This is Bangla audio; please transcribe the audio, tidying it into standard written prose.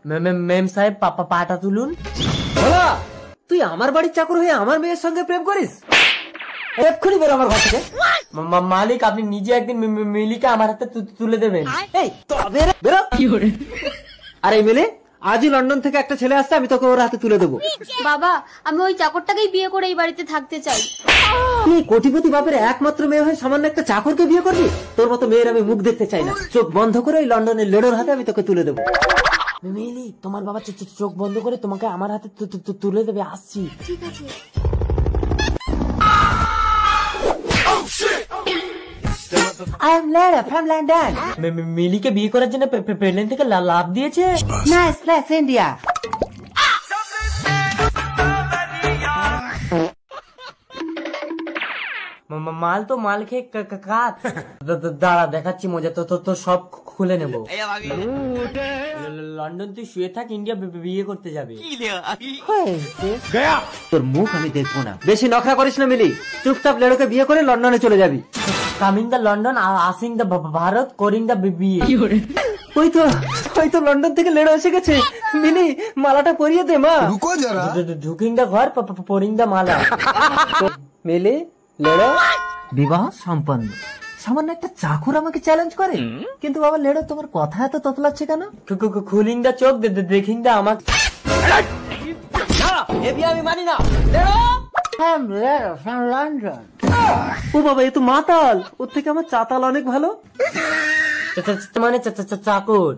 মেম সাহেব পাটা তুলুন। তুই আমার বাড়ির চাকর হয়ে আমার মেয়ের সঙ্গে প্রেম করিস? এক্ষুনি বেরো আমার ঘর থেকে। মালিক, আপনি নিজে একদিন মিলিকে আমার হাতে তুলে দেবেন। এই তবে বেরো। আর এই মিলি, আজই লন্ডন থেকে একটা ছেলে আসছে, আমি তোকে ওর হাতে তুলে দেবো। বাবা, আমি ওই চাকরটাকেই বিয়ে করে এই বাড়িতে থাকতে চাই। তুই কোটিপতি বাপের একমাত্র মেয়ে হয়ে সামান্য একটা চাকরকে বিয়ে করবি? তোর মতো মেয়ের আমি মুখ দেখতে চাই না। চোখ বন্ধ করে ওই লন্ডনের লেডোর হাতে আমি তোকে তুলে দেবো। মিলি, তোমার বাবা চোখ বন্ধ করে তোমাকে আমার হাতে তুলে দেবে। আসছি। ঠিক আছে। I am Lara from London. মিলিকে বিয়ে করার জন্য প্লেন থেকে লাভ দিয়েছে। Nice place, India. মাল তো মাল খেয়ে কাত। দাঁড়া, দেখাচ্ছি মজা। তো সব খুলে নেবো। লন্ডন তুই শুয়ে থাক, ইন্ডিয়া বিয়ে করতে যাবে। তোর মুখ আমি দেখবো না। বেশি নখরা করিস না মিলি, চুপচাপ লেডোকে বিয়ে করে লন্ডনে চলে যাবি। কামিং দা লন্ডন, আসিং দা ভারত, করিং দা বিয়ে। ওই তো লন্ডন থেকে লেডো এসে গেছে। মিলি, মালাটা পরিয়ে দে মা। ঢুকিং দা ঘর, পরিং দা মালা। মিলি, লেডো বিবাহ সম্পন্ন। সামান্য একটা চাকর আমাকে চ্যালেঞ্জ করে, কিন্তু বাবা লেডো তোমার কথা এত ততলাচ্ছে কেন? খুলিং দা চোখ, দেখিং দা আমার। আমি মানি না। ও বাবা, এ তো মাতাল। ওর থেকে আমার চাতাল অনেক ভালো। মানে চাকর।